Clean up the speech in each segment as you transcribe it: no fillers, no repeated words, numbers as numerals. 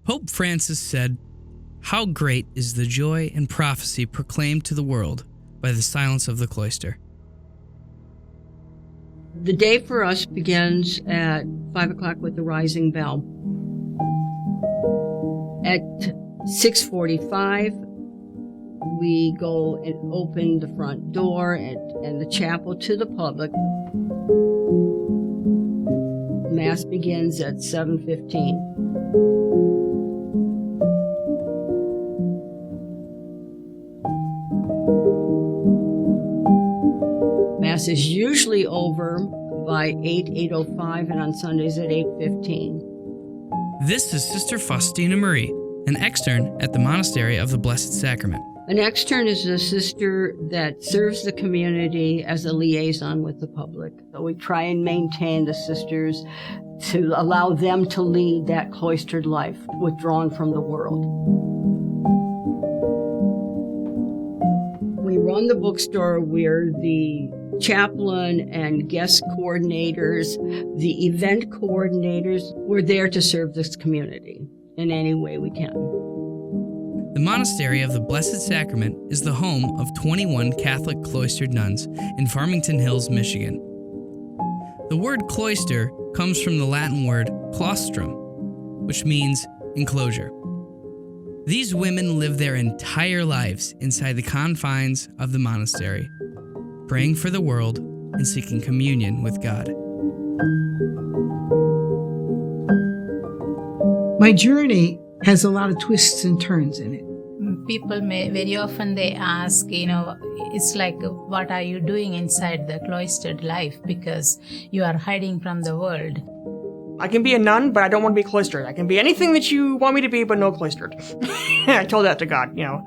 Pope Francis said, "How great is the joy and prophecy proclaimed to the world by the silence of the cloister." The day for us begins at 5 o'clock with the rising bell. At 6:45, we go and open the front door and the chapel to the public. Mass begins at 7:15. Mass is usually over by 8:05, and on Sundays at 8:15. This is Sister Faustina Marie, an extern at the Monastery of the Blessed Sacrament. An extern is a sister that serves the community as a liaison with the public. So we try and maintain the sisters to allow them to lead that cloistered life, withdrawn from the world. We run the bookstore. We're the chaplain and guest coordinators, the event coordinators. We're there to serve this community in any way we can. The Monastery of the Blessed Sacrament is the home of 21 Catholic cloistered nuns in Farmington Hills, Michigan. The word cloister comes from the Latin word claustrum, which means enclosure. These women live their entire lives inside the confines of the monastery, praying for the world and seeking communion with God. My journey has a lot of twists and turns in it. People very often they ask, it's like, what are you doing inside the cloistered life? Because you are hiding from the world. I can be a nun, but I don't want to be cloistered. I can be anything that you want me to be, but no cloistered. I told that to God, well,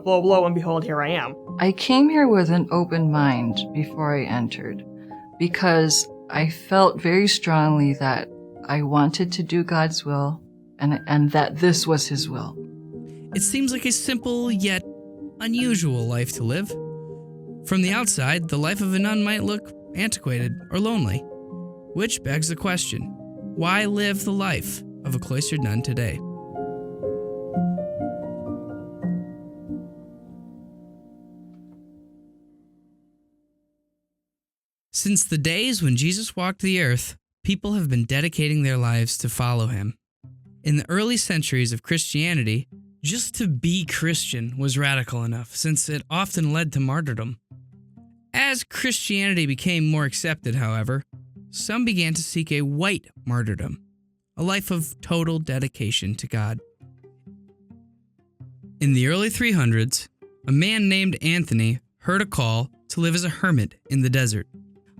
lo and behold, here I am. I came here with an open mind before I entered because I felt very strongly that I wanted to do God's will and that this was His will. It seems like a simple yet unusual life to live. From the outside, the life of a nun might look antiquated or lonely, which begs the question, why live the life of a cloistered nun today? Since the days when Jesus walked the earth, people have been dedicating their lives to follow Him. In the early centuries of Christianity, just to be Christian was radical enough, since it often led to martyrdom. As Christianity became more accepted, however, some began to seek a white martyrdom, a life of total dedication to God. In the early 300s, a man named Anthony heard a call to live as a hermit in the desert,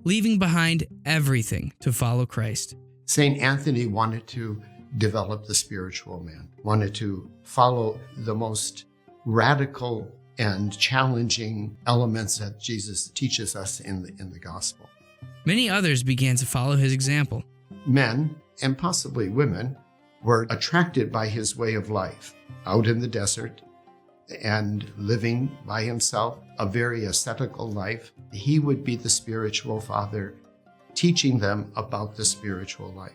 leaving behind everything to follow Christ. St. Anthony wanted to develop the spiritual man, wanted to follow the most radical and challenging elements that Jesus teaches us in the gospel. Many others began to follow his example. Men, and possibly women, were attracted by his way of life, out in the desert and living by himself, a very ascetical life. He would be the spiritual father, teaching them about the spiritual life.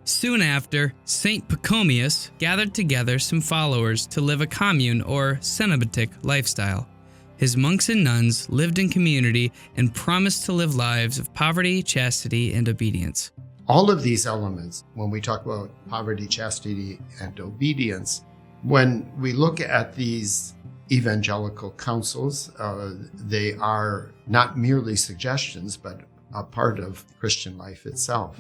Soon after, St. Pachomius gathered together some followers to live a commune or cenobitic lifestyle. His monks and nuns lived in community and promised to live lives of poverty, chastity, and obedience. All of these elements, when we talk about poverty, chastity, and obedience, when we look at these evangelical counsels, they are not merely suggestions, but a part of Christian life itself.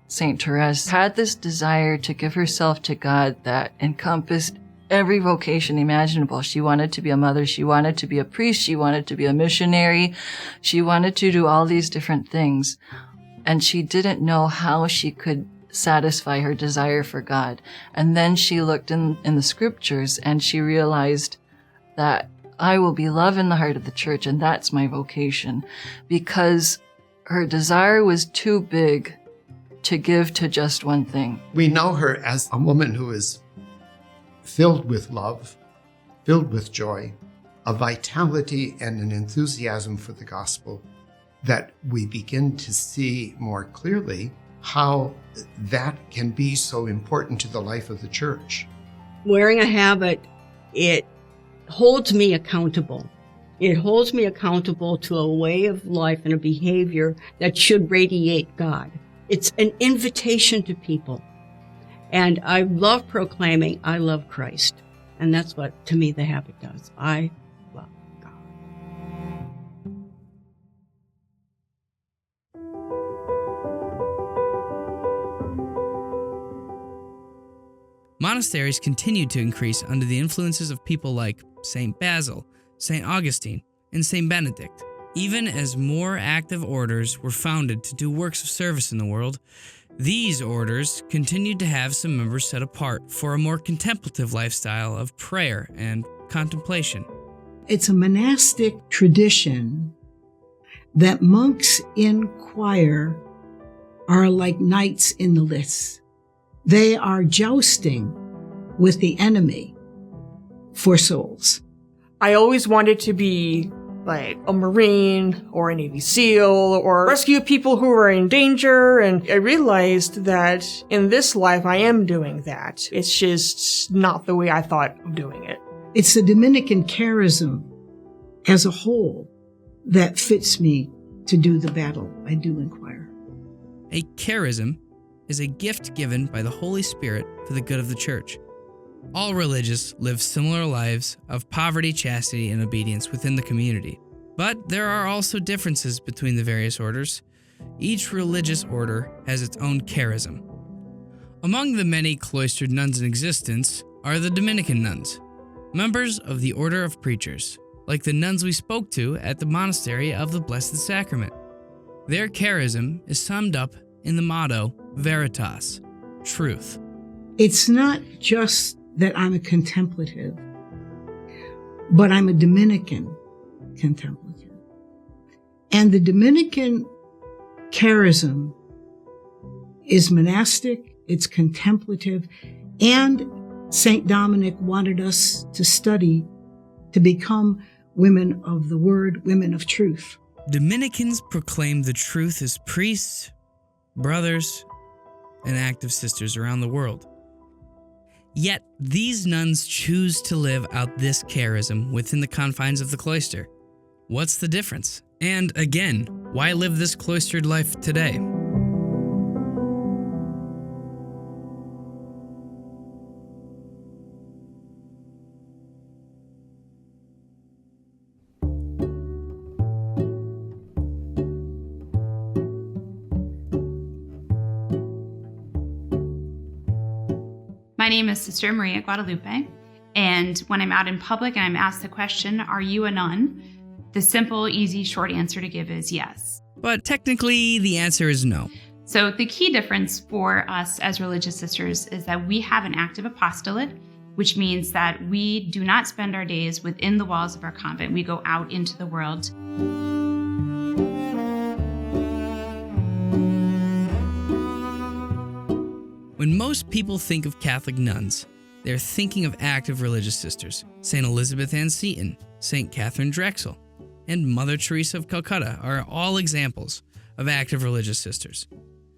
St. Therese had this desire to give herself to God that encompassed every vocation imaginable. She wanted to be a mother. She wanted to be a priest. She wanted to be a missionary. She wanted to do all these different things. And she didn't know how she could satisfy her desire for God. And then she looked in the scriptures and she realized that I will be love in the heart of the church, and that's my vocation, because her desire was too big to give to just one thing. We know her as a woman who is filled with love, filled with joy, a vitality and an enthusiasm for the gospel that we begin to see more clearly how that can be so important to the life of the church. Wearing a habit, it holds me accountable. It holds me accountable to a way of life and a behavior that should radiate God. It's an invitation to people. And I love proclaiming, I love Christ. And that's what, to me, the habit does. I love God. Monasteries continued to increase under the influences of people like St. Basil, St. Augustine, and St. Benedict. Even as more active orders were founded to do works of service in the world, these orders continued to have some members set apart for a more contemplative lifestyle of prayer and contemplation. It's a monastic tradition that monks in choir are like knights in the lists. They are jousting with the enemy for souls. I always wanted to be like a Marine or a Navy SEAL or rescue people who are in danger. And I realized that in this life, I am doing that. It's just not the way I thought of doing it. It's the Dominican charism as a whole that fits me to do the battle I do in choir. A charism is a gift given by the Holy Spirit for the good of the church. All religious live similar lives of poverty, chastity, and obedience within the community. But there are also differences between the various orders. Each religious order has its own charism. Among the many cloistered nuns in existence are the Dominican nuns, members of the Order of Preachers, like the nuns we spoke to at the Monastery of the Blessed Sacrament. Their charism is summed up in the motto, Veritas, truth. It's not just that I'm a contemplative, but I'm a Dominican contemplative. And the Dominican charism is monastic, it's contemplative, and St. Dominic wanted us to study to become women of the word, women of truth. Dominicans proclaim the truth as priests, brothers, and active sisters around the world. Yet, these nuns choose to live out this charism within the confines of the cloister. What's the difference? And again, why live this cloistered life today? My name is Sister Maria Guadalupe, and when I'm out in public and I'm asked the question, are you a nun? The simple, easy, short answer to give is yes. But technically, the answer is no. So the key difference for us as religious sisters is that we have an active apostolate, which means that we do not spend our days within the walls of our convent. We go out into the world. When most people think of Catholic nuns, they're thinking of active religious sisters. St. Elizabeth Ann Seton, St. Catherine Drexel, and Mother Teresa of Calcutta are all examples of active religious sisters.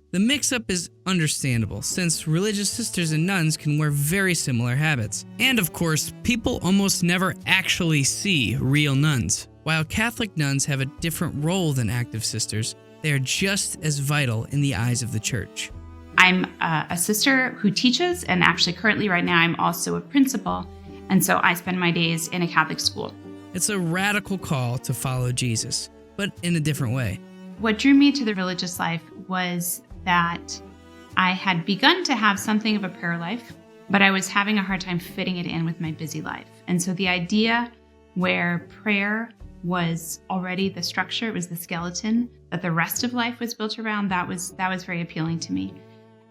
The mix-up is understandable, since religious sisters and nuns can wear very similar habits. And of course, people almost never actually see real nuns. While Catholic nuns have a different role than active sisters, they are just as vital in the eyes of the Church. I'm a sister who teaches, and actually currently right now I'm also a principal, and so I spend my days in a Catholic school. It's a radical call to follow Jesus, but in a different way. What drew me to the religious life was that I had begun to have something of a prayer life, but I was having a hard time fitting it in with my busy life. And so the idea where prayer was already the structure, it was the skeleton that the rest of life was built around, that was very appealing to me.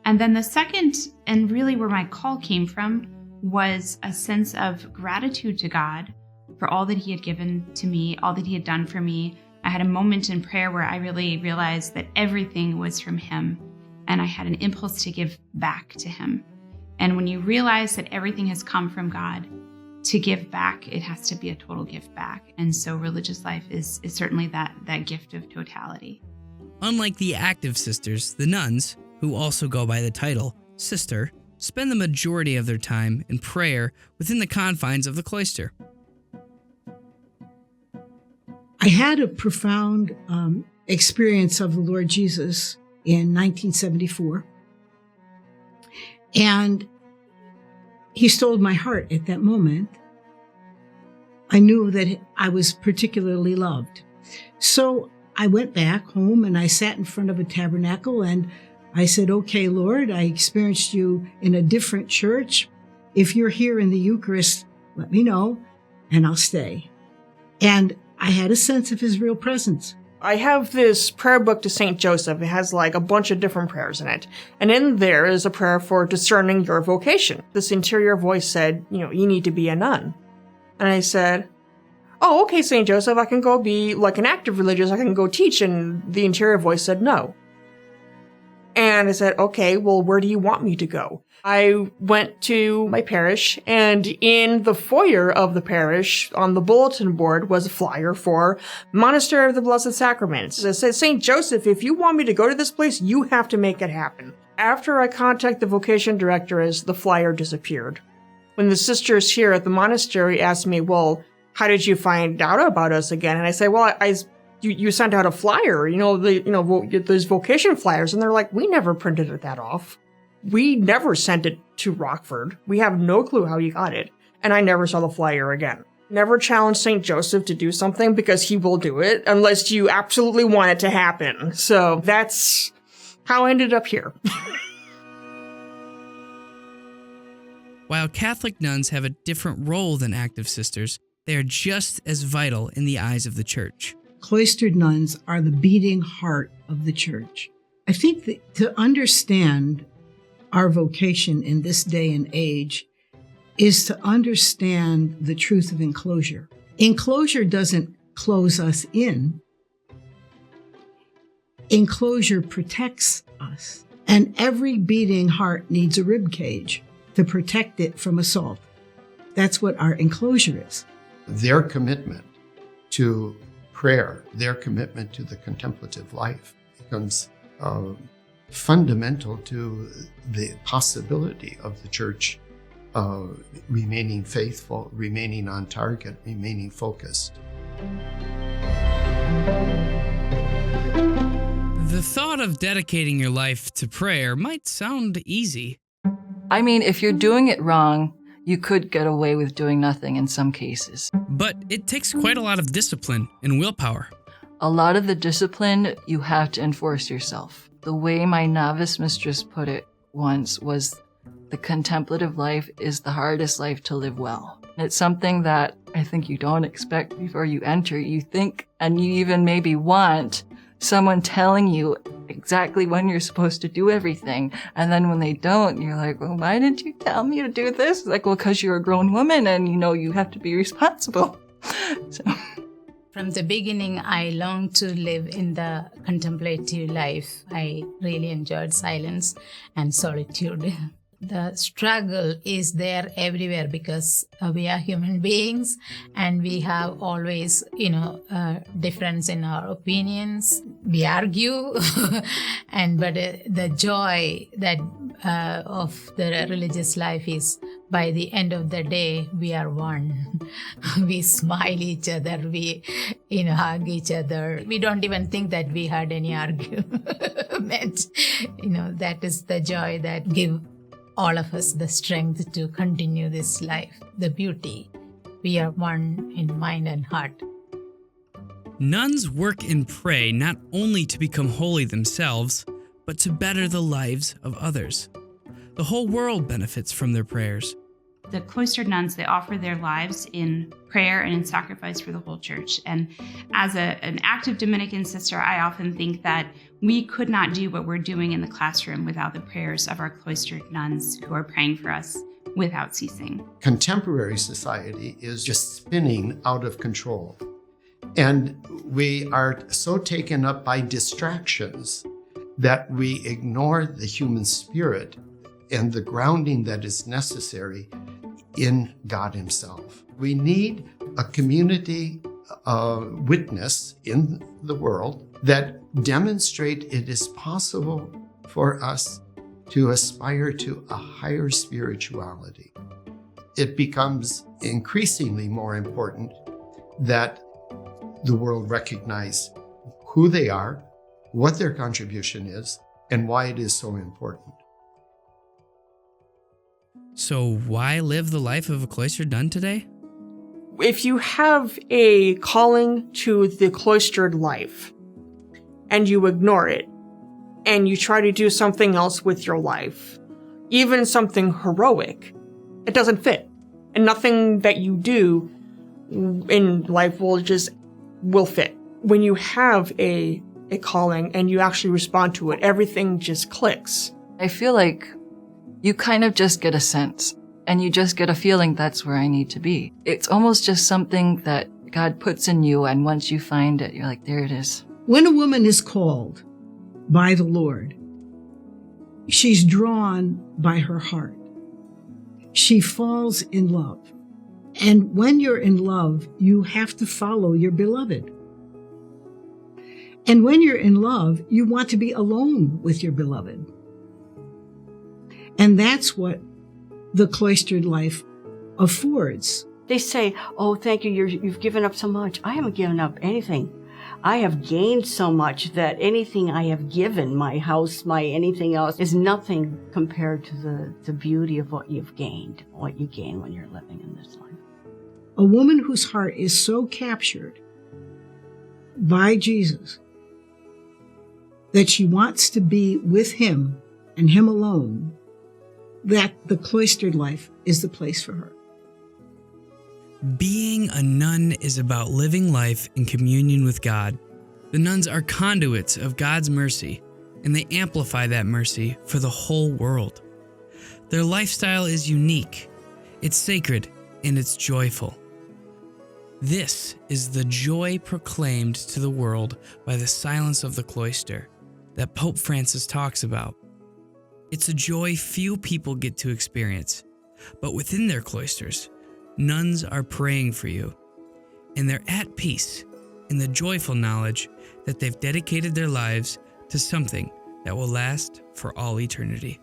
And then the second, and really where my call came from, was a sense of gratitude to God for all that He had given to me, all that He had done for me. I had a moment in prayer where I really realized that everything was from Him, and I had an impulse to give back to Him. And when you realize that everything has come from God, to give back, it has to be a total gift back. And so religious life is certainly that gift of totality. Unlike the active sisters, the nuns, who also go by the title Sister, spend the majority of their time in prayer within the confines of the cloister. I had a profound experience of the Lord Jesus in 1974. And he stole my heart at that moment. I knew that I was particularly loved. So I went back home and I sat in front of a tabernacle and I said, okay, Lord, I experienced you in a different church. If you're here in the Eucharist, let me know and I'll stay. And I had a sense of his real presence. I have this prayer book to St. Joseph. It has like a bunch of different prayers in it. And in there is a prayer for discerning your vocation. This interior voice said, you need to be a nun. And I said, oh, okay, St. Joseph, I can go be like an active religious. I can go teach. And the interior voice said no. And I said, okay, well, where do you want me to go? I went to my parish, and in the foyer of the parish, on the bulletin board, was a flyer for Monastery of the Blessed Sacrament. It said, St. Joseph, if you want me to go to this place, you have to make it happen. After I contacted the vocation directoress, the flyer disappeared. When the sisters here at the monastery asked me, well, how did you find out about us again? And I said, well, you sent out a flyer, those vocation flyers. And they're like, we never printed that off. We never sent it to Rockford. We have no clue how you got it. And I never saw the flyer again. Never challenge St. Joseph to do something because he will do it unless you absolutely want it to happen. So that's how I ended up here. While Catholic nuns have a different role than active sisters, they are just as vital in the eyes of the Church. Cloistered nuns are the beating heart of the Church. I think that to understand our vocation in this day and age is to understand the truth of enclosure. Enclosure doesn't close us in. Enclosure protects us. And every beating heart needs a rib cage to protect it from assault. That's what our enclosure is. Their commitment to prayer, their commitment to the contemplative life becomes fundamental to the possibility of the Church remaining faithful, remaining on target, remaining focused. The thought of dedicating your life to prayer might sound easy. I mean, if you're doing it wrong, you could get away with doing nothing in some cases. But it takes quite a lot of discipline and willpower. A lot of the discipline you have to enforce yourself. The way my novice mistress put it once was, the contemplative life is the hardest life to live well. It's something that I think you don't expect before you enter. You think, and you even maybe want, someone telling you exactly when you're supposed to do everything. And then when they don't, you're like, well, why didn't you tell me to do this? Like, well, because you're a grown woman and you have to be responsible. So. From the beginning, I longed to live in the contemplative life. I really enjoyed silence and solitude. The struggle is there everywhere because we are human beings and we have always, difference in our opinions. We argue, but the joy that of the religious life is, by the end of the day, we are one. We smile each other, we hug each other. We don't even think that we had any argument. That is the joy that gives all of us the strength to continue this life, the beauty. We are one in mind and heart. Nuns work and pray not only to become holy themselves, but to better the lives of others. The whole world benefits from their prayers. The cloistered nuns, they offer their lives in prayer and in sacrifice for the whole church. And as an active Dominican sister, I often think that we could not do what we're doing in the classroom without the prayers of our cloistered nuns who are praying for us without ceasing. Contemporary society is just spinning out of control. And we are so taken up by distractions that we ignore the human spirit and the grounding that is necessary in God Himself. We need a community witness in the world that demonstrate it is possible for us to aspire to a higher spirituality. It becomes increasingly more important that the world recognize who they are, what their contribution is, and why it is so important. So why live the life of a cloistered nun today? If you have a calling to the cloistered life and you ignore it and you try to do something else with your life, even something heroic, it doesn't fit. And nothing that you do in life will fit. When you have a calling and you actually respond to it, everything just clicks. I feel like you kind of just get a sense and you just get a feeling that's where I need to be. It's almost just something that God puts in you, and once you find it, you're like, there it is. When a woman is called by the Lord, she's drawn by her heart. She falls in love. And when you're in love, you have to follow your beloved. And when you're in love, you want to be alone with your beloved. And that's what the cloistered life affords. They say, oh, thank you, you've given up so much. I haven't given up anything. I have gained so much that anything I have given, my house, my anything else, is nothing compared to the beauty of what you've gained, what you gain when you're living in this life. A woman whose heart is so captured by Jesus that she wants to be with him and him alone, that the cloistered life is the place for her. Being a nun is about living life in communion with God. The nuns are conduits of God's mercy, and they amplify that mercy for the whole world. Their lifestyle is unique, it's sacred, and it's joyful. This is the joy proclaimed to the world by the silence of the cloister that Pope Francis talks about. It's a joy few people get to experience, but within their cloisters, nuns are praying for you, and they're at peace in the joyful knowledge that they've dedicated their lives to something that will last for all eternity.